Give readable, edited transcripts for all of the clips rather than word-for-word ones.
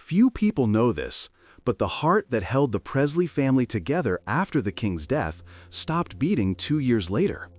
Few people know this, but the heart that held the Presley family together after the king's death stopped beating 2 years later.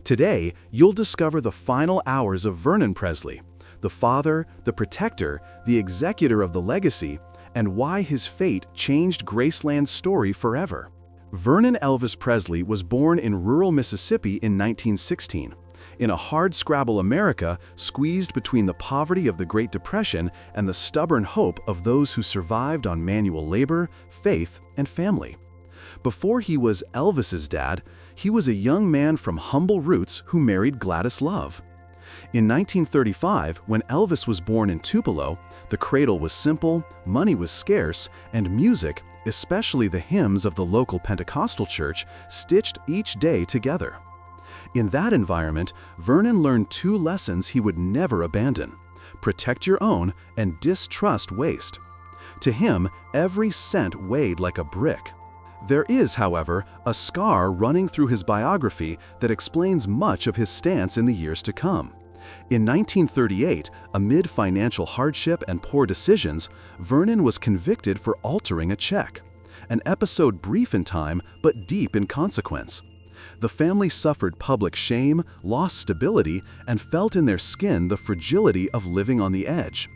Today, you'll discover the final hours of Vernon Presley, the father, the protector, the executor of the legacy, and why his fate changed Graceland's story forever. Vernon Elvis Presley was born in rural Mississippi in 1916. In a hardscrabble America squeezed between the poverty of the Great Depression and the stubborn hope of those who survived on manual labor, faith, and family. Before he was Elvis's dad, he was a young man from humble roots who married Gladys Love. In 1935, when Elvis was born in Tupelo, the cradle was simple, money was scarce, and music, especially the hymns of the local Pentecostal church, stitched each day together. In that environment, Vernon learned 2 lessons he would never abandon: protect your own and distrust waste. To him, every cent weighed like a brick. There is, however, a scar running through his biography that explains much of his stance in the years to come. In 1938, amid financial hardship and poor decisions, Vernon was convicted for altering a check, an episode brief in time but deep in consequence. The family suffered public shame, lost stability, and felt in their skin the fragility of living on the edge.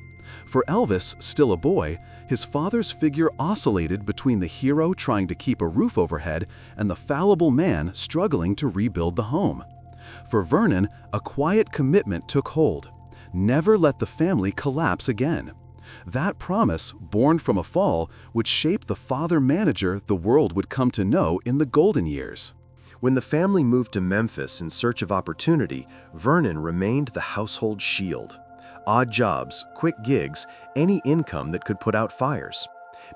For Elvis, still a boy, his father's figure oscillated between the hero trying to keep a roof overhead and the fallible man struggling to rebuild the home. For Vernon, a quiet commitment took hold: never let the family collapse again. That promise, born from a fall, would shape the father-manager the world would come to know in the golden years. When the family moved to Memphis in search of opportunity, Vernon remained the household shield. Odd jobs, quick gigs, any income that could put out fires.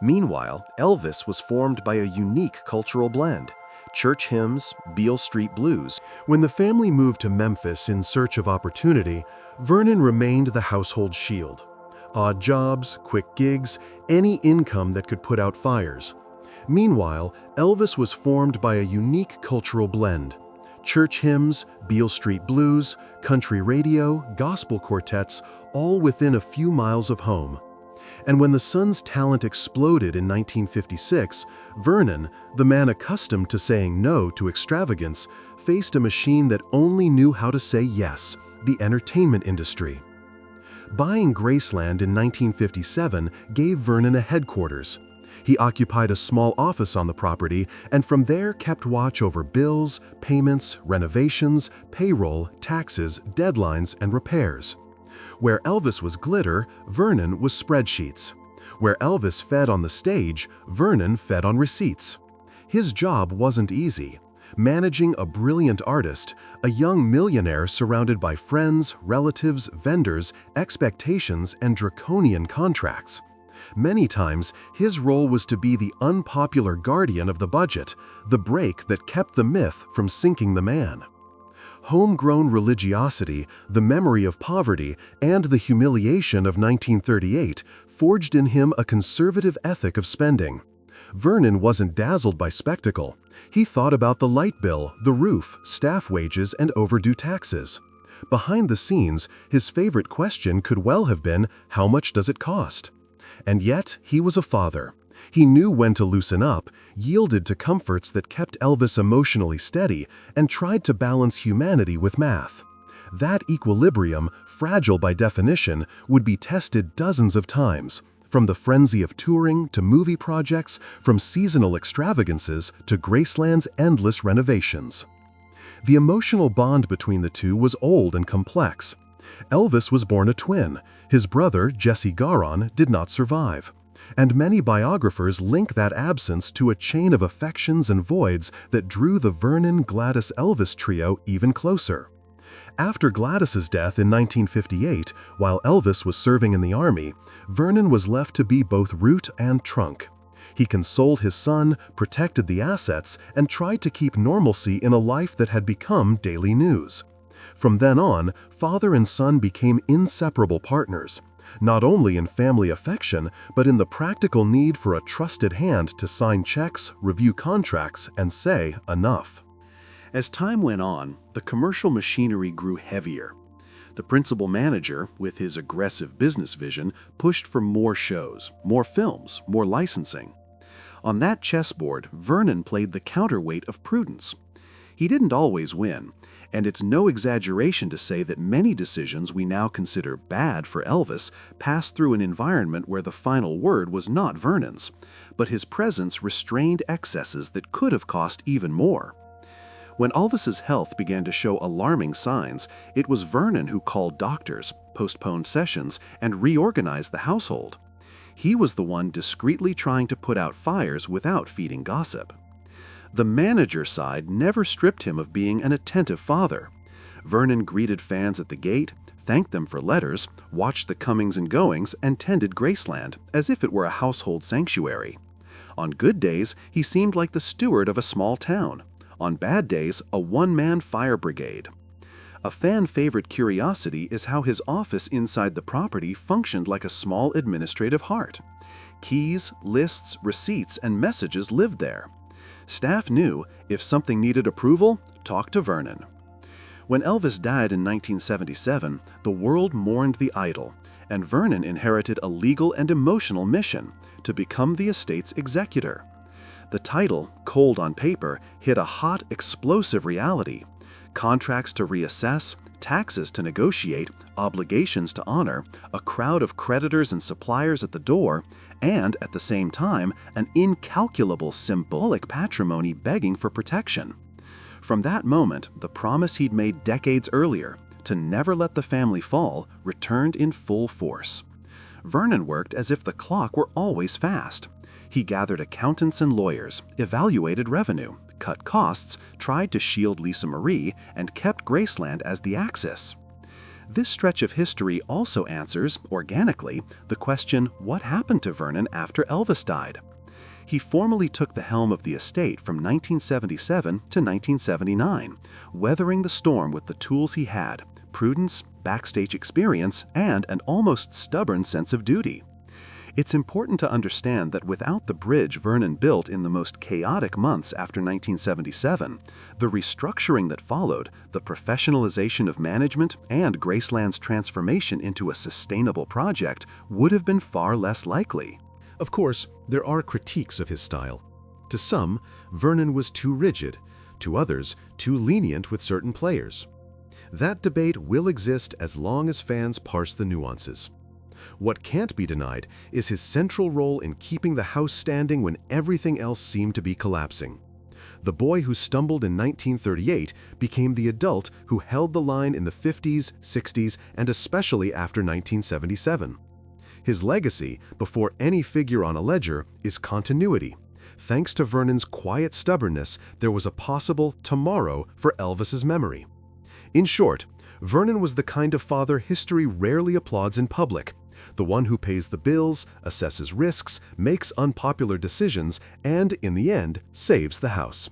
Meanwhile, Elvis was formed by a unique cultural blend: church hymns, Beale Street blues. When the family moved to Memphis in search of opportunity, Vernon remained the household shield. Odd jobs, quick gigs, any income that could put out fires. Meanwhile, Elvis was formed by a unique cultural blend: church hymns, Beale Street blues, country radio, gospel quartets, all within a few miles of home. And when the son's talent exploded in 1956, Vernon, the man accustomed to saying no to extravagance, faced a machine that only knew how to say yes: the entertainment industry. Buying Graceland in 1957 gave Vernon a headquarters. He occupied a small office on the property and from there kept watch over bills, payments, renovations, payroll, taxes, deadlines, and repairs. Where Elvis was glitter, Vernon was spreadsheets. Where Elvis fed on the stage, Vernon fed on receipts. His job wasn't easy. Managing a brilliant artist, a young millionaire surrounded by friends, relatives, vendors, expectations, and draconian contracts. Many times, his role was to be the unpopular guardian of the budget, the brake that kept the myth from sinking the man. Homegrown religiosity, the memory of poverty, and the humiliation of 1938 forged in him a conservative ethic of spending. Vernon wasn't dazzled by spectacle. He thought about the light bill, the roof, staff wages, and overdue taxes. Behind the scenes, his favorite question could well have been, how much does it cost? And yet, he was a father. He knew when to loosen up, yielded to comforts that kept Elvis emotionally steady, and tried to balance humanity with math. That equilibrium, fragile by definition, would be tested dozens of times, from the frenzy of touring to movie projects, from seasonal extravagances to Graceland's endless renovations. The emotional bond between the two was old and complex. Elvis was born a twin. His brother, Jesse Garon, did not survive. And many biographers link that absence to a chain of affections and voids that drew the Vernon-Gladys-Elvis trio even closer. After Gladys's death in 1958, while Elvis was serving in the army, Vernon was left to be both root and trunk. He consoled his son, protected the assets, and tried to keep normalcy in a life that had become daily news. From then on, father and son became inseparable partners, not only in family affection, but in the practical need for a trusted hand to sign checks, review contracts, and say enough. As time went on, the commercial machinery grew heavier. The principal manager, with his aggressive business vision, pushed for more shows, more films, more licensing. On that chessboard, Vernon played the counterweight of prudence. He didn't always win, and it's no exaggeration to say that many decisions we now consider bad for Elvis passed through an environment where the final word was not Vernon's, but his presence restrained excesses that could have cost even more. When Elvis's health began to show alarming signs, it was Vernon who called doctors, postponed sessions, and reorganized the household. He was the one discreetly trying to put out fires without feeding gossip. The manager side never stripped him of being an attentive father. Vernon greeted fans at the gate, thanked them for letters, watched the comings and goings, and tended Graceland as if it were a household sanctuary. On good days, he seemed like the steward of a small town. On bad days, a one-man fire brigade. A fan-favorite curiosity is how his office inside the property functioned like a small administrative heart. Keys, lists, receipts, and messages lived there. Staff knew if something needed approval, talk to Vernon. When Elvis died in 1977, the world mourned the idol, and Vernon inherited a legal and emotional mission to become the estate's executor. The title, cold on paper, hit a hot, explosive reality. Contracts to reassess, taxes to negotiate, obligations to honor, a crowd of creditors and suppliers at the door, and, at the same time, an incalculable symbolic patrimony begging for protection. From that moment, the promise he'd made decades earlier, to never let the family fall, returned in full force. Vernon worked as if the clock were always fast. He gathered accountants and lawyers, evaluated revenue, cut costs, tried to shield Lisa Marie, and kept Graceland as the axis. This stretch of history also answers, organically, the question, what happened to Vernon after Elvis died? He formally took the helm of the estate from 1977 to 1979, weathering the storm with the tools he had, prudence, backstage experience, and an almost stubborn sense of duty. It's important to understand that without the bridge Vernon built in the most chaotic months after 1977, the restructuring that followed, the professionalization of management, and Graceland's transformation into a sustainable project would have been far less likely. Of course, there are critiques of his style. To some, Vernon was too rigid, to others, too lenient with certain players. That debate will exist as long as fans parse the nuances. What can't be denied is his central role in keeping the house standing when everything else seemed to be collapsing. The boy who stumbled in 1938 became the adult who held the line in the 50s, 60s, and especially after 1977. His legacy, before any figure on a ledger, is continuity. Thanks to Vernon's quiet stubbornness, there was a possible tomorrow for Elvis's memory. In short, Vernon was the kind of father history rarely applauds in public, the one who pays the bills, assesses risks, makes unpopular decisions, and, in the end, saves the house.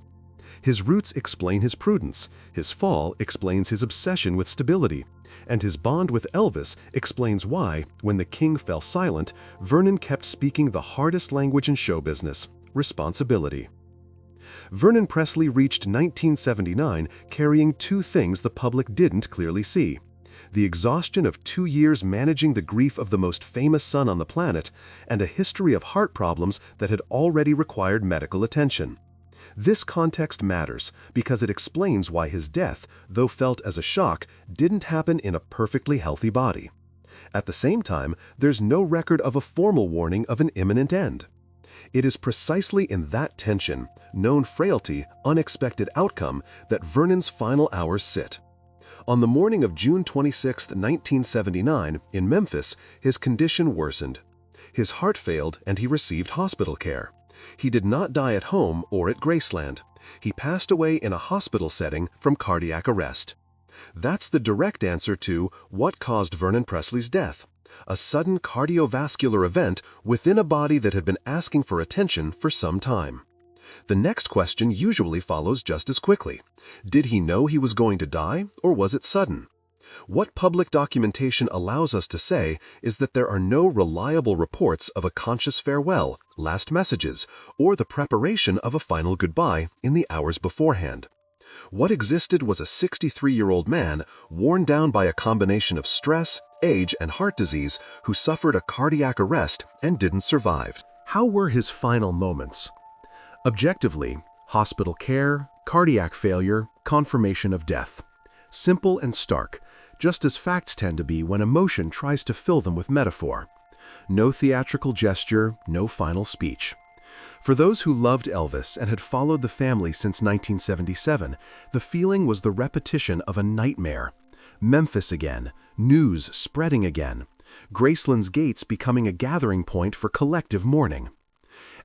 His roots explain his prudence, his fall explains his obsession with stability, and his bond with Elvis explains why, when the king fell silent, Vernon kept speaking the hardest language in show business: responsibility. Vernon Presley reached 1979 carrying two things the public didn't clearly see: the exhaustion of 2 years managing the grief of the most famous son on the planet, and a history of heart problems that had already required medical attention. This context matters because it explains why his death, though felt as a shock, didn't happen in a perfectly healthy body. At the same time, there's no record of a formal warning of an imminent end. It is precisely in that tension, known frailty, unexpected outcome, that Vernon's final hours sit. On the morning of June 26, 1979, in Memphis, his condition worsened. His heart failed and he received hospital care. He did not die at home or at Graceland. He passed away in a hospital setting from cardiac arrest. That's the direct answer to what caused Vernon Presley's death: a sudden cardiovascular event within a body that had been asking for attention for some time. The next question usually follows just as quickly. Did he know he was going to die, or was it sudden? What public documentation allows us to say is that there are no reliable reports of a conscious farewell, last messages, or the preparation of a final goodbye in the hours beforehand. What existed was a 63-year-old man worn down by a combination of stress, age, and heart disease who suffered a cardiac arrest and didn't survive. How were his final moments? Objectively, hospital care, cardiac failure, confirmation of death. Simple and stark, just as facts tend to be when emotion tries to fill them with metaphor. No theatrical gesture, no final speech. For those who loved Elvis and had followed the family since 1977, the feeling was the repetition of a nightmare. Memphis again, news spreading again, Graceland's gates becoming a gathering point for collective mourning.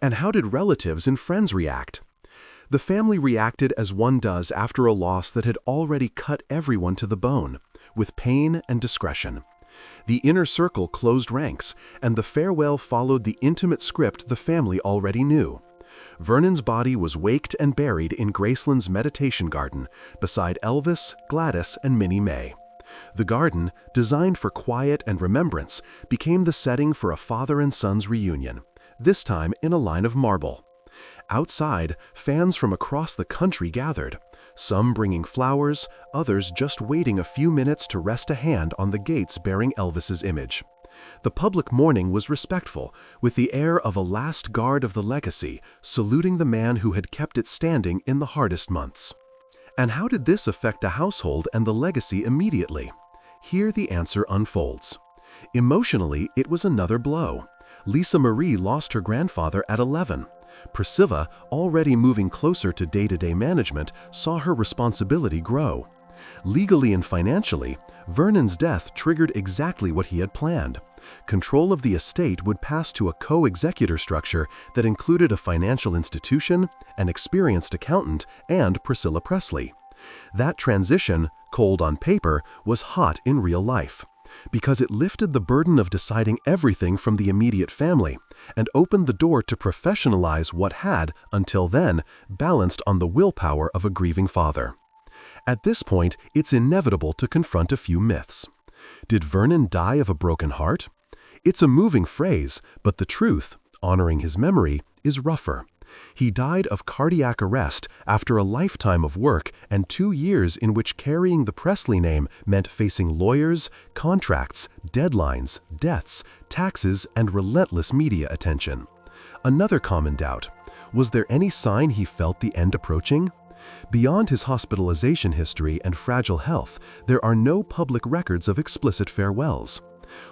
And how did relatives and friends react? The family reacted as one does after a loss that had already cut everyone to the bone, with pain and discretion. The inner circle closed ranks, and the farewell followed the intimate script the family already knew. Vernon's body was waked and buried in Graceland's meditation garden, beside Elvis, Gladys, and Minnie May. The garden, designed for quiet and remembrance, became the setting for a father and son's reunion, this time in a line of marble. Outside, fans from across the country gathered, some bringing flowers, others just waiting a few minutes to rest a hand on the gates bearing Elvis's image. The public mourning was respectful, with the air of a last guard of the legacy, saluting the man who had kept it standing in the hardest months. And how did this affect the household and the legacy immediately? Here the answer unfolds. Emotionally, it was another blow. Lisa Marie lost her grandfather at 11. Priscilla, already moving closer to day-to-day management, saw her responsibility grow. Legally and financially, Vernon's death triggered exactly what he had planned. Control of the estate would pass to a co-executor structure that included a financial institution, an experienced accountant, and Priscilla Presley. That transition, cold on paper, was hot in real life, because it lifted the burden of deciding everything from the immediate family and opened the door to professionalize what had, until then, balanced on the willpower of a grieving father. At this point, it's inevitable to confront a few myths. Did Vernon die of a broken heart? It's a moving phrase, but the truth, honoring his memory, is rougher. He died of cardiac arrest after a lifetime of work and 2 years in which carrying the Presley name meant facing lawyers, contracts, deadlines, deaths, taxes, and relentless media attention. Another common doubt: was there any sign he felt the end approaching? Beyond his hospitalization history and fragile health, there are no public records of explicit farewells.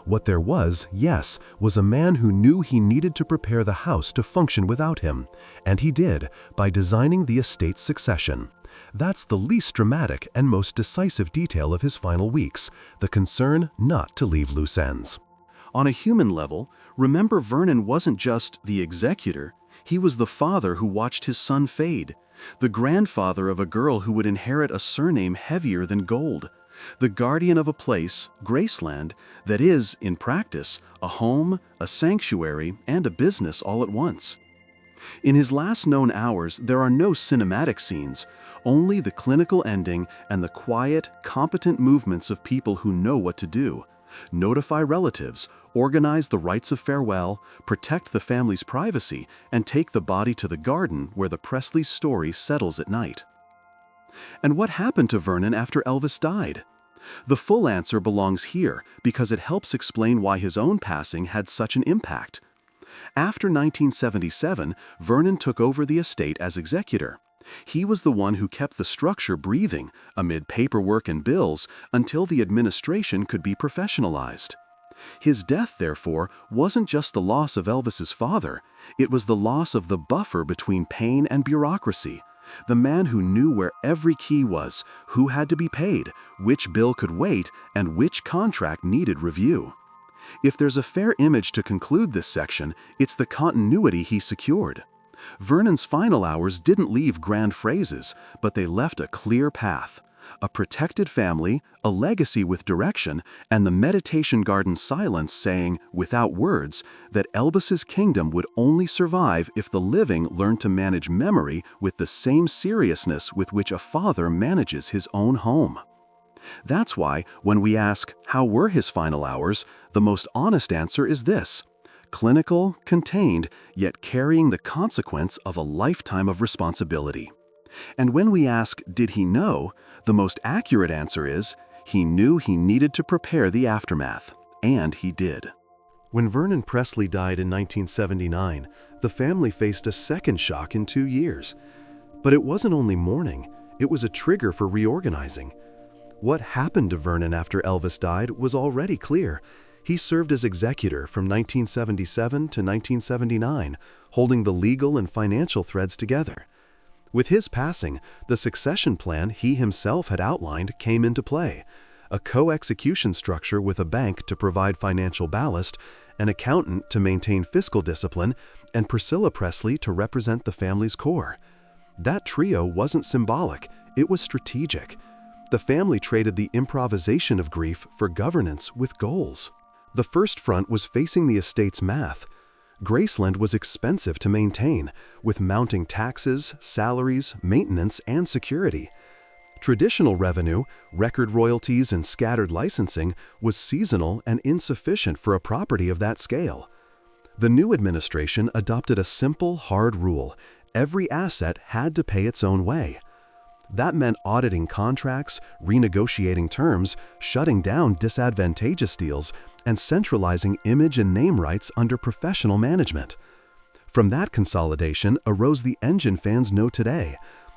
What there was, yes, was a man who knew he needed to prepare the house to function without him, and he did, by designing the estate's succession. That's the least dramatic and most decisive detail of his final weeks, the concern not to leave loose ends. On a human level, remember Vernon wasn't just the executor, he was the father who watched his son fade, the grandfather of a girl who would inherit a surname heavier than gold, the guardian of a place, Graceland, that is, in practice, a home, a sanctuary, and a business all at once. In his last known hours, there are no cinematic scenes, only the clinical ending and the quiet, competent movements of people who know what to do. Notify relatives, organize the rites of farewell, protect the family's privacy, and take the body to the garden where the Presley story settles at night. And what happened to Vernon after Elvis died? The full answer belongs here because it helps explain why his own passing had such an impact. After 1977, Vernon took over the estate as executor. He was the one who kept the structure breathing amid paperwork and bills until the administration could be professionalized. His death, therefore, wasn't just the loss of Elvis's father, it was the loss of the buffer between pain and bureaucracy. The man who knew where every key was, who had to be paid, which bill could wait, and which contract needed review. If there's a fair image to conclude this section, it's the continuity he secured. Vernon's final hours didn't leave grand phrases, but they left a clear path. A protected family, a legacy with direction, and the meditation garden silence saying, without words, that Elvis's kingdom would only survive if the living learned to manage memory with the same seriousness with which a father manages his own home. That's why, when we ask, how were his final hours, the most honest answer is this: clinical, contained, yet carrying the consequence of a lifetime of responsibility. And when we ask, did he know, the most accurate answer is, he knew he needed to prepare the aftermath, and he did. When Vernon Presley died in 1979, the family faced a second shock in 2 years. But it wasn't only mourning, it was a trigger for reorganizing. What happened to Vernon after Elvis died was already clear. He served as executor from 1977 to 1979, holding the legal and financial threads together. With his passing, the succession plan he himself had outlined came into play. A co-execution structure with a bank to provide financial ballast, an accountant to maintain fiscal discipline, and Priscilla Presley to represent the family's core. That trio wasn't symbolic, it was strategic. The family traded the improvisation of grief for governance with goals. The first front was facing the estate's math. Graceland was expensive to maintain, with mounting taxes, salaries, maintenance, and security. Traditional revenue, record royalties, and scattered licensing was seasonal and insufficient for a property of that scale. The new administration adopted a simple, hard rule: every asset had to pay its own way. That meant auditing contracts, renegotiating terms, shutting down disadvantageous deals, and centralizing image and name rights under professional management. From that consolidation arose the engine fans know today,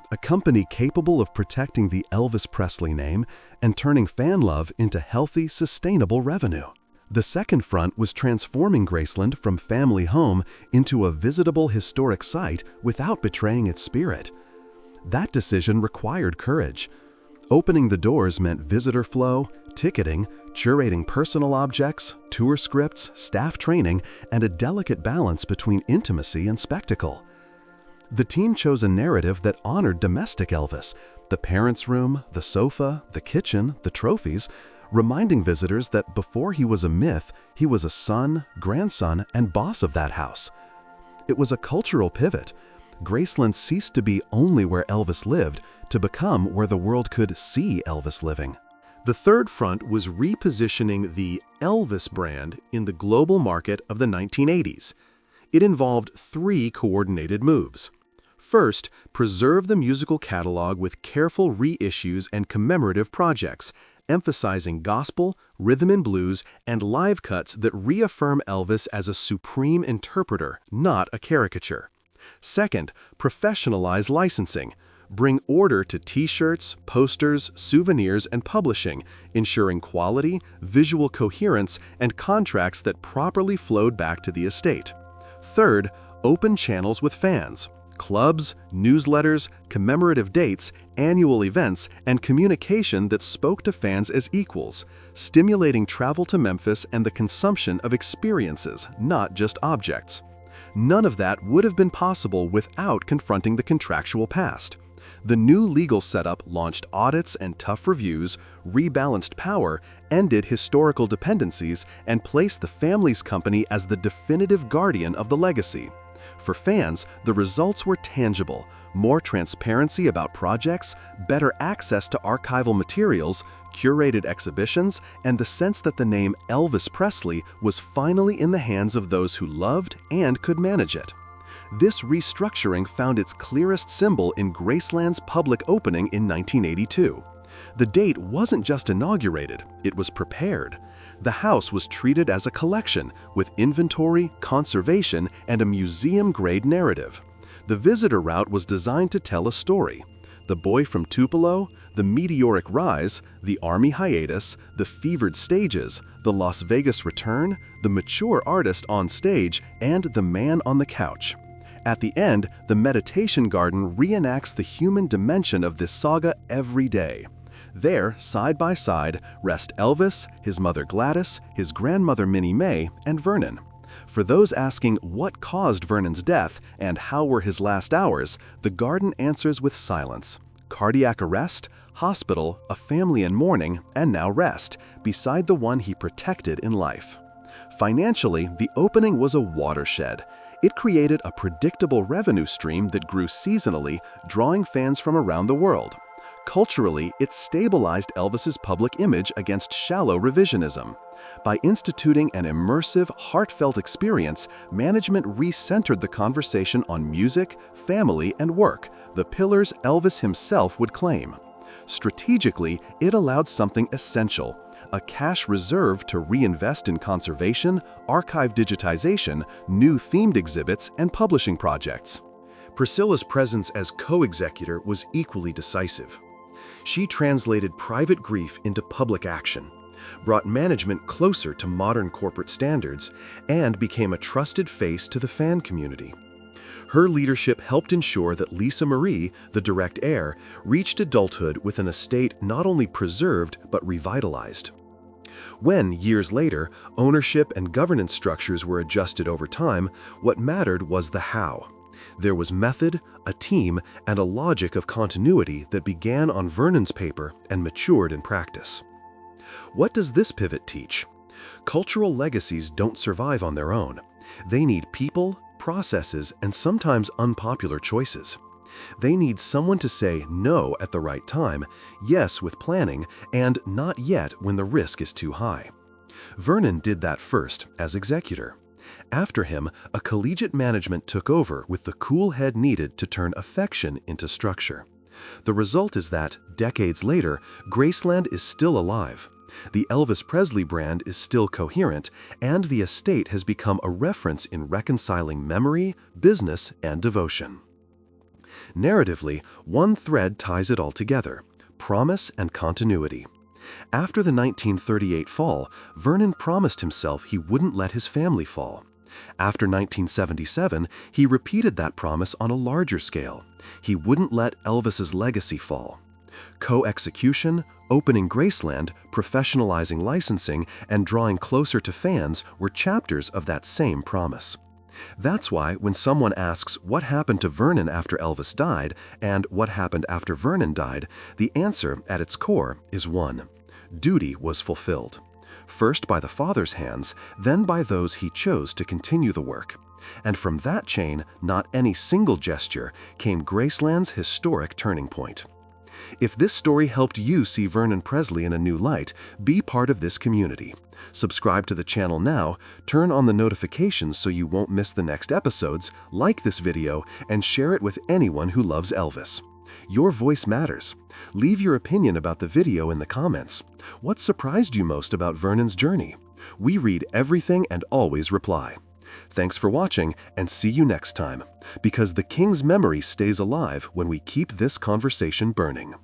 a company capable of protecting the Elvis Presley name and turning fan love into healthy, sustainable revenue. The second front was transforming Graceland from family home into a visitable historic site without betraying its spirit. That decision required courage. Opening the doors meant visitor flow, ticketing, curating personal objects, tour scripts, staff training, and a delicate balance between intimacy and spectacle. The team chose a narrative that honored domestic Elvis: the parents' room, the sofa, the kitchen, the trophies, reminding visitors that before he was a myth, he was a son, grandson, and boss of that house. It was a cultural pivot. Graceland ceased to be only where Elvis lived to become where the world could see Elvis living. The third front was repositioning the Elvis brand in the global market of the 1980s. It involved 3 coordinated moves. First, preserve the musical catalog with careful reissues and commemorative projects, emphasizing gospel, rhythm and blues, and live cuts that reaffirm Elvis as a supreme interpreter, not a caricature. Second, professionalize licensing. Bring order to t-shirts, posters, souvenirs, and publishing, ensuring quality, visual coherence, and contracts that properly flowed back to the estate. Third, open channels with fans. Clubs, newsletters, commemorative dates, annual events, and communication that spoke to fans as equals, stimulating travel to Memphis and the consumption of experiences, not just objects. None of that would have been possible without confronting the contractual past. The new legal setup launched audits and tough reviews, rebalanced power, ended historical dependencies, and placed the family's company as the definitive guardian of the legacy. For fans, the results were tangible: more transparency about projects, better access to archival materials, curated exhibitions, and the sense that the name Elvis Presley was finally in the hands of those who loved and could manage it. This restructuring found its clearest symbol in Graceland's public opening in 1982. The date wasn't just inaugurated, it was prepared. The house was treated as a collection, with inventory, conservation, and a museum-grade narrative. The visitor route was designed to tell a story: the boy from Tupelo, the meteoric rise, the army hiatus, the fevered stages, the Las Vegas return, the mature artist on stage, and the man on the couch. At the end, the meditation garden reenacts the human dimension of this saga every day. There, side by side, rest Elvis, his mother Gladys, his grandmother Minnie May, and Vernon. For those asking what caused Vernon's death and how were his last hours, the garden answers with silence. Cardiac arrest, hospital, a family in mourning, and now rest, beside the one he protected in life. Financially, the opening was a watershed. It created a predictable revenue stream that grew seasonally, drawing fans from around the world. Culturally, it stabilized Elvis's public image against shallow revisionism. By instituting an immersive, heartfelt experience, management recentered the conversation on music, family, and work, the pillars Elvis himself would claim. Strategically, it allowed something essential: a cash reserve to reinvest in conservation, archive digitization, new themed exhibits, and publishing projects. Priscilla's presence as co-executor was equally decisive. She translated private grief into public action, brought management closer to modern corporate standards, and became a trusted face to the fan community. Her leadership helped ensure that Lisa Marie, the direct heir, reached adulthood with an estate not only preserved but revitalized. When, years later, ownership and governance structures were adjusted over time, what mattered was the how. There was method, a team, and a logic of continuity that began on Vernon's paper and matured in practice. What does this pivot teach? Cultural legacies don't survive on their own. They need people, processes, and sometimes unpopular choices. They need someone to say no at the right time, yes with planning, and not yet when the risk is too high. Vernon did that first, as executor. After him, a collegiate management took over with the cool head needed to turn affection into structure. The result is that, decades later, Graceland is still alive. The Elvis Presley brand is still coherent, and the estate has become a reference in reconciling memory, business, and devotion. Narratively, one thread ties it all together: promise and continuity. After the 1938 fall, Vernon promised himself he wouldn't let his family fall. After 1977, he repeated that promise on a larger scale. He wouldn't let Elvis's legacy fall. Co-execution, opening Graceland, professionalizing licensing, and drawing closer to fans were chapters of that same promise. That's why when someone asks what happened to Vernon after Elvis died and what happened after Vernon died, the answer at its core is one: duty was fulfilled. First by the father's hands, then by those he chose to continue the work. And from that chain, not any single gesture, came Graceland's historic turning point. If this story helped you see Vernon Presley in a new light, be part of this community. Subscribe to the channel now, turn on the notifications so you won't miss the next episodes, like this video, and share it with anyone who loves Elvis. Your voice matters. Leave your opinion about the video in the comments. What surprised you most about Vernon's journey? We read everything and always reply. Thanks for watching, and see you next time, because the King's memory stays alive when we keep this conversation burning.